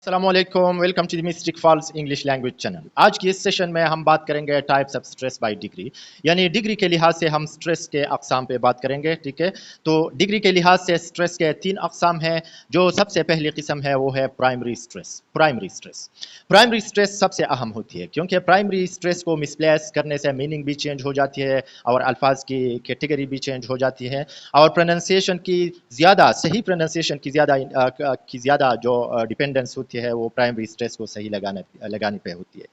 अस्सलामुअलैकुम, welcome to the mystic falls English language channel. आज की इस सेशन में हम बात करेंगे types of stress by degree, यानी डिग्री के लिहाज से हम स्ट्रेस के अकसाम पे बात करेंगे। ठीक है, तो डिग्री के लिहाज से स्ट्रेस के तीन अकसाम हैं। जो सबसे पहली किस्म है वो है प्राइमरी स्ट्रेस। प्राइमरी स्ट्रेस सबसे अहम होती है, क्योंकि प्राइमरी स्ट्रेस को मिसप्लेस करने से मीनिंग भी चेंज हो जाती है और अल्फाज की कैटेगरी भी चेंज हो जाती है और प्रोनाउंसिएशन की ज़्यादा सही प्रोनाउंसिएशन की ज़्यादा जो डिपेंडेंस होती है वो प्राइमरी स्ट्रेस को सही लगाने पे होती है।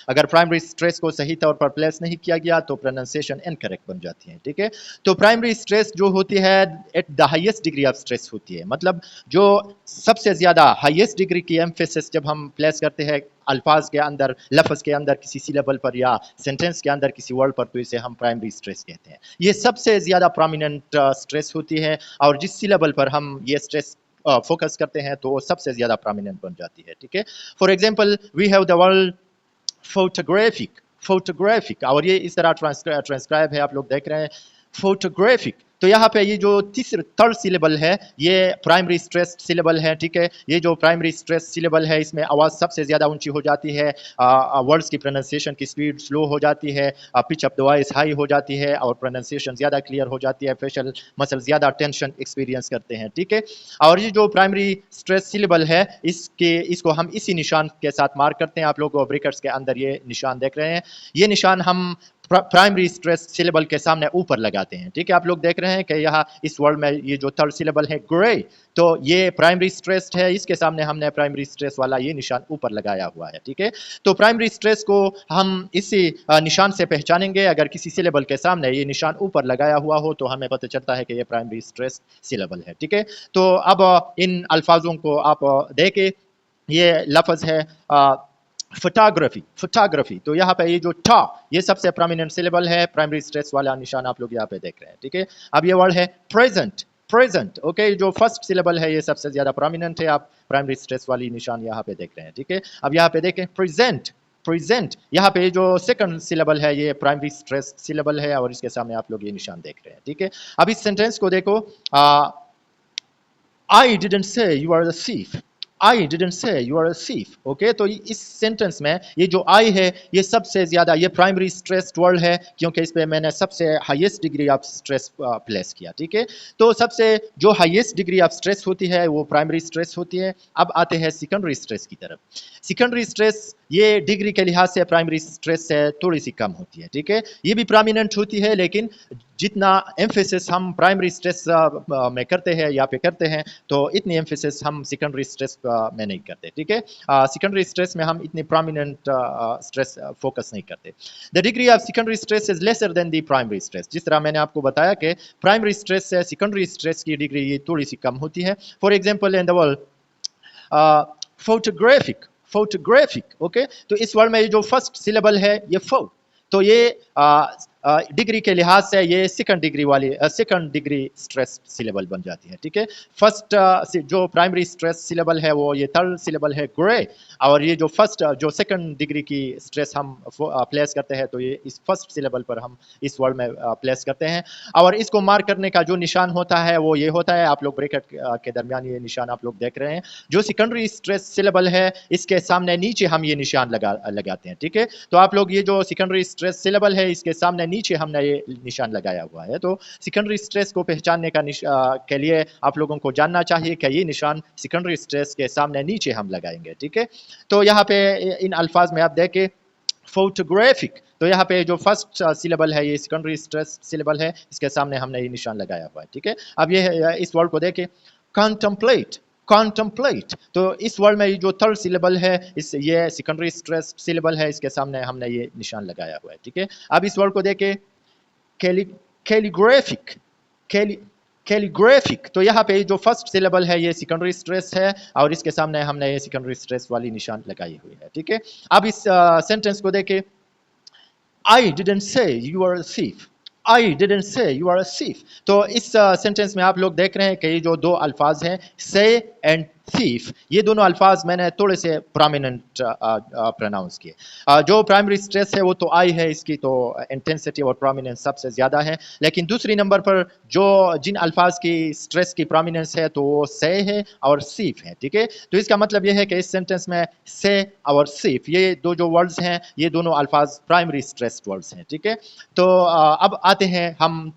अगर प्राइमरी स्ट्रेस को सही तौर पर प्लेस नहीं किया गया तो प्रोनाउंसिएशन इनकरेक्ट बन जाती है। ठीक है, तो प्राइमरी स्ट्रेस जो होती है at the highest degree of stress होती है, मतलब जो सबसे ज़्यादा हाईएस्ट डिग्री की एम्फेसिस जब हम प्लेस करते हैं अल्फाज के अंदर, लफ्ज़ के अंदर, किसी सिलेबल पर या सेंटेंस के अंदर किसी वर्ड पर, तो इसे हम प्राइमरी स्ट्रेस कहते हैं। ये सबसे ज़्यादा प्रोमिनेंट स्ट्रेस होती है और जिस सिलेबल पर हम ये स्ट्रेस फोकस करते हैं तो वो सबसे ज़्यादा प्रोमिनेंट बन जाती है। ठीक है, for example we have the word photographic और ये इस तरह ट्रांसक्राइब है, आप लोग देख रहे हैं फोटोग्राफिक। तो यहाँ पे ये जो थर्ड सिलेबल है ये प्राइमरी स्ट्रेस सिलेबल है। ठीक है, ये जो प्राइमरी स्ट्रेस सिलेबल है इसमें आवाज़ सबसे ज़्यादा ऊंची हो जाती है, वर्ड्स की प्रोनाउंसिएशन की स्पीड स्लो हो जाती है, pitch of the voice high हो जाती है और प्रोनाउंसिएशन ज़्यादा क्लियर हो जाती है, फेशियल मसल ज़्यादा टेंशन एक्सपीरियंस करते हैं। ठीक है, और ये जो प्राइमरी स्ट्रेस सिलेबल है इसको हम इसी निशान के साथ मार्क करते हैं। आप लोग ब्रैकेट्स के अंदर ये निशान देख रहे हैं, ये निशान हम प्राइमरी स्ट्रेस सिलेबल के सामने ऊपर लगाते हैं। ठीक है, आप लोग देख रहे हैं कि यहाँ इस वर्ड में ये जो थर्ड सिलेबल है ग्रे, तो ये प्राइमरी स्ट्रेस है, इसके सामने हमने प्राइमरी स्ट्रेस वाला ये निशान ऊपर लगाया हुआ है। ठीक है, तो प्राइमरी स्ट्रेस को हम इसी निशान से पहचानेंगे। अगर किसी सिलेबल के सामने ये निशान ऊपर लगाया हुआ हो तो हमें पता चलता है कि ये प्राइमरी स्ट्रेस सिलेबल है। ठीक है, तो अब इन अल्फाजों को आप देखें, ये लफ्ज़ है फोटोग्राफी। तो यहाँ पे ये जो था ये सबसे प्रोमिनेंट सिलेबल है, प्राइमरी स्ट्रेस वाला निशान आप लोग यहाँ पे देख रहे हैं। ठीक है, अब ये वर्ड है प्रेजेंट। ओके, जो फर्स्ट सिलेबल है ये सबसे ज्यादा प्रोमिनेंट है, आप प्राइमरी स्ट्रेस वाली निशान यहाँ पे देख रहे हैं। ठीक है, अब यहाँ पे देखें प्रेजेंट, यहाँ पे जो सेकंड सिलेबल है ये प्राइमरी स्ट्रेस सिलेबल है और इसके सामने आप लोग ये निशान देख रहे हैं। ठीक है, अब इस सेंटेंस को देखो, I didn't say you are a thief. I didn't say you are a thief. Okay, तो इस सेंटेंस में ये जो I है ये सबसे ज़्यादा ये प्राइमरी स्ट्रेस वर्ड है, क्योंकि इस पे मैंने सबसे highest degree of stress place किया। ठीक है, तो सबसे जो हाईएस्ट डिग्री ऑफ स्ट्रेस होती है वो प्राइमरी स्ट्रेस होती है। अब आते हैं सेकेंडरी स्ट्रेस की तरफ। सेकेंडरी स्ट्रेस ये डिग्री के लिहाज से प्राइमरी स्ट्रेस से थोड़ी सी कम होती है। ठीक है, ये भी प्रोमिनेंट होती है, लेकिन जितना एम्फेसिस हम प्राइमरी स्ट्रेस में करते हैं या पे करते हैं तो इतनी एम्फेसिस हम सेकेंडरी स्ट्रेस में नहीं करते। ठीक है, सेकेंडरी स्ट्रेस में हम इतनी प्रोमिनेंट स्ट्रेस फोकस नहीं करते। The degree of secondary stress is lesser than the primary stress. जिस तरह मैंने आपको बताया कि प्राइमरी स्ट्रेस से सेकेंडरी स्ट्रेस की डिग्री ये थोड़ी सी कम होती है। For example in the word photographic. Okay, तो इस वर्ड में ये जो फर्स्ट सिलेबल है ये फो, तो ये डिग्री के लिहाज से ये सेकंड डिग्री स्ट्रेस सिलेबल बन जाती है। ठीक है, फर्स्ट जो प्राइमरी स्ट्रेस सिलेबल है वो ये थर्ड सिलेबल है ग्रे, और ये जो फर्स्ट जो सेकंड डिग्री की स्ट्रेस हम प्लेस करते हैं तो ये इस फर्स्ट सिलेबल पर हम इस वर्ड में प्लेस करते हैं। और इसको मार्क करने का जो निशान होता है वो ये होता है, आप लोग ब्रैकेट के दरमियान ये निशान आप लोग देख रहे हैं। जो सेकेंडरी स्ट्रेस सिलेबल है इसके सामने नीचे हम ये निशान लगाते हैं। ठीक है, तो आप लोग ये जो सेकेंडरी स्ट्रेस सिलेबल है इसके सामने नीचे हमने ये निशान लगाया हुआ है। तो सेकेंडरी स्ट्रेस को पहचानने के लिए आप लोगों को जानना चाहिए कि ये निशान सेकेंडरी स्ट्रेस के सामने नीचे हम लगाएंगे। ठीक है, तो यहाँ पे इन अल्फाज में आप देखें फोटोग्राफिक, तो यहाँ पे जो फर्स्ट सिलेबल है ये सेकेंडरी स्ट्रेस सिलेबल है, इसके सामने हमने ये निशान लगाया हुआ है। ठीक है, अब ये इस वर्ड को देखें कॉन्टम्पलेट, तो इस वर्ड में जो थर्ड सिलेबल है ये सेकेंडरी स्ट्रेस सिलेबल है, इसके सामने हमने ये निशान लगाया हुआ है। ठीक है, अब इस वर्ड को देखें कैलीग्राफिक, तो यहाँ पे जो फर्स्ट सिलेबल है ये सेकेंडरी स्ट्रेस है और इसके सामने हमने ये सेकेंडरी स्ट्रेस वाली निशान लगाई हुई है। ठीक है, अब इस सेंटेंस को देखें, I didn't say you are a thief. I didn't say you are a thief. तो इस सेंटेंस में आप लोग देख रहे हैं कि ये जो दो अल्फाज हैं say एंड thief, ये दोनों अल्फाज मैंने थोड़े से प्रोमिनेंट प्रोनाउंस किए। जो प्राइमरी स्ट्रेस है वो तो आई है, इसकी तो इंटेंसिटी और प्रोमिनेंस सबसे ज़्यादा है, लेकिन दूसरी नंबर पर जो जिन अल्फाज की स्ट्रेस की प्रोमिनेंस है तो वो से है और सीफ है, ठीक है। तो इसका मतलब ये है कि इस सेंटेंस में से और सीफ ये दो जो वर्ड्स हैं ये दोनों अल्फाज प्राइमरी स्ट्रेस वर्ड्स हैं, ठीक है। तो अब आते हैं हम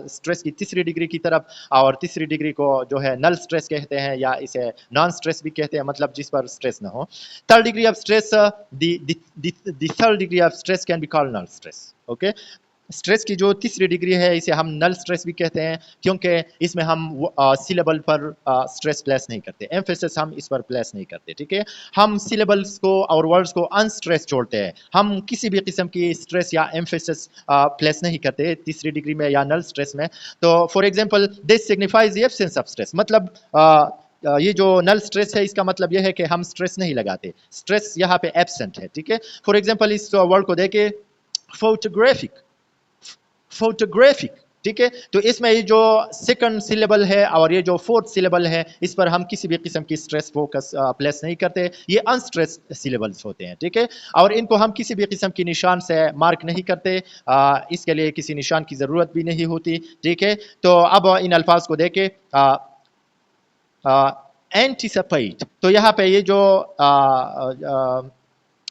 स्ट्रेस की तीसरी डिग्री की तरफ, और तीसरी डिग्री को जो है नल स्ट्रेस कहते हैं या इसे नॉन स्ट्रेस भी कहते हैं, मतलब जिस पर स्ट्रेस ना हो। Third degree of stress, the third degree of stress can be called null stress, okay. Stress की जो तीसरी डिग्री है इसे हम नल स्ट्रेस भी कहते हैं, क्योंकि इसमें हम सिलेबल पर स्ट्रेस प्लेस नहीं करते, एम्फेसिस हम इस पर प्लेस नहीं करते, ठीक है। हम सिलेबल्स को और वर्ड्स को अनस्ट्रेस छोड़ते हैं, हम किसी भी किस्म की स्ट्रेस या एम्फेसिस प्लेस नहीं करते तीसरी डिग्री में या नल स्ट्रेस में। तो for example this signifies the absence of stress, मतलब ये जो नल स्ट्रेस है इसका मतलब यह है कि हम स्ट्रेस नहीं लगाते, स्ट्रेस यहाँ पे एब्सेंट है, ठीक है। फॉर एग्जांपल इस वर्ड को देखे, फोटोग्राफिक, फोटोग्राफिक, ठीक है। तो इसमें ये जो सेकंड सिलेबल है और ये जो फोर्थ सिलेबल है इस पर हम किसी भी किस्म की स्ट्रेस फोकस प्लेस नहीं करते, ये अनस्ट्रेस सिलेबल्स होते हैं, ठीक है। और इनको हम किसी भी किस्म की निशान से मार्क नहीं करते, इसके लिए किसी निशान की ज़रूरत भी नहीं होती, ठीक है। तो अब इन अल्फाज को देखे, एंटीसिपेट, तो यहाँ पे ये जो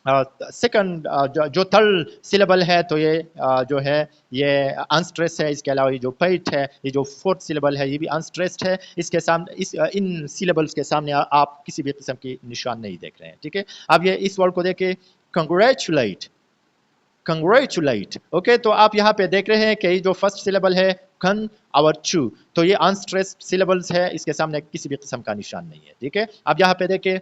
सेकंड जो थर्ड सिलेबल है तो ये जो है ये अनस्ट्रेस है, इसके अलावा ये जो पेट है, ये जो फोर्थ सिलेबल है ये भी अनस्ट्रेस्ड है, इसके सामने इस इन सिलेबल्स के सामने आप किसी भी किस्म की निशान नहीं देख रहे हैं, ठीक है। अब ये इस वर्ड को देखे, कंग्रेचुलेट, कंग्रेचुलेट, ओके। तो आप यहाँ पे देख रहे हैं कि ये जो फर्स्ट सिलेबल है कन और चू, तो ये अनस्ट्रेस्ड सिलेबल्स है, इसके सामने किसी भी किस्म का निशान नहीं है, ठीक है। अब यहाँ पे देखें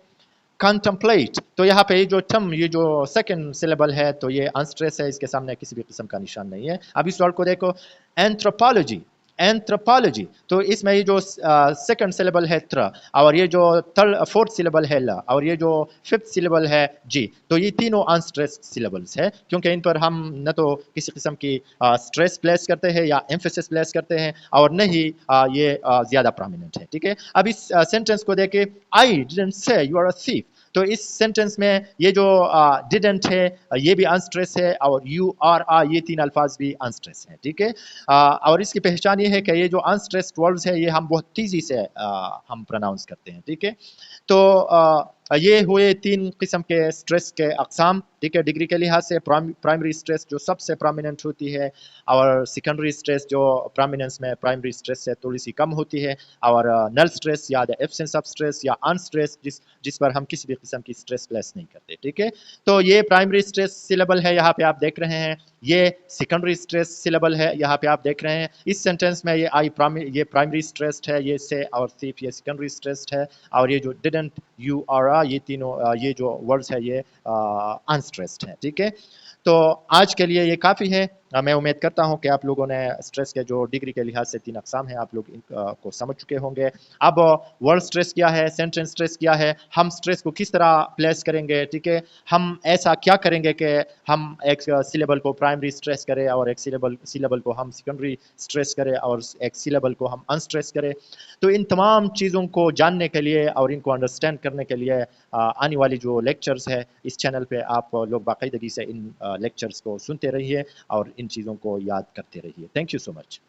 कंटम्पलेट, तो यहाँ पे जो टर्म ये जो सेकंड सिलेबल है तो ये अनस्ट्रेस है, इसके सामने किसी भी किस्म का निशान नहीं है। अब इस वर्ड को देखो, एंथ्रोपोलॉजी, एंथ्रोपोलॉजी, तो इसमें ये जो सेकंड सिलेबल है त्र और ये जो थर्ड फोर्थ सिलेबल है ल और ये जो फिफ्थ सिलेबल है जी, तो ये तीनों अनस्ट्रेस सिलेबल्स है, क्योंकि इन पर हम न तो किसी किस्म की स्ट्रेस प्लेस करते हैं या एम्फेसिस प्लेस करते हैं और न ही ये ज़्यादा प्रोमिनेंट है, ठीक है। अब इस सेंटेंस को देखे, I didn't say you are a thief, तो इस सेंटेंस में ये जो डिडंट है ये भी अनस्ट्रेस है और यू आर ये तीन अल्फाज भी अनस्ट्रेस है, ठीक है। और इसकी पहचान ये है कि ये जो अनस्ट्रेस्ड वर्ड्स है ये हम बहुत तेजी से हम प्रोनाउंस करते हैं, ठीक है। तो ये हुए तीन किस्म के स्ट्रेस के अकसाम, ठीक है। डिग्री के लिहाज से प्राइमरी स्ट्रेस जो सबसे प्रोमिनेंट होती है, और सेकेंडरी स्ट्रेस जो प्रोमिनेंस में प्राइमरी स्ट्रेस से थोड़ी सी कम होती है, और नल स्ट्रेस या द एब्सेंस ऑफ स्ट्रेस या अनस्ट्रेस जिस पर हम किसी भी किस्म की स्ट्रेस प्लेस नहीं करते, ठीक है। तो ये प्राइमरी स्ट्रेस सिलेबल है, यहाँ पे आप देख रहे हैं, ये सेकेंडरी स्ट्रेस सिलेबल है, यहाँ पे आप देख रहे हैं। इस सेंटेंस में ये ये प्राइमरी स्ट्रेस्ड है, ये से और सिर्फ ये सेकेंडरी स्ट्रेस्ड है, और ये जो डिडंट यू आर ये तीनों ये जो वर्ड्स है ये अनस्ट्रेस्ड है, ठीक है। तो आज के लिए ये काफ़ी है। मैं उम्मीद करता हूं कि आप लोगों ने स्ट्रेस के जो डिग्री के लिहाज से तीन अकसाम हैं आप लोग इनको समझ चुके होंगे। अब वर्ड स्ट्रेस क्या है, सेंटेंस स्ट्रेस क्या है, हम स्ट्रेस को किस तरह प्लेस करेंगे, ठीक है। हम ऐसा क्या करेंगे कि हम एक सिलेबल को प्राइमरी स्ट्रेस करें और एक सिलेबल को हम सेकेंडरी स्ट्रेस करें और एक सिलेबल को हम अनस्ट्रेस करें। तो इन तमाम चीज़ों को जानने के लिए और इनको अंडरस्टैंड करने के लिए आने वाली जो लेक्चर्स है इस चैनल पे आप लोग बाकायदगी से इन लेक्चर्स को सुनते रहिए और इन चीज़ों को याद करते रहिए। Thank you so much.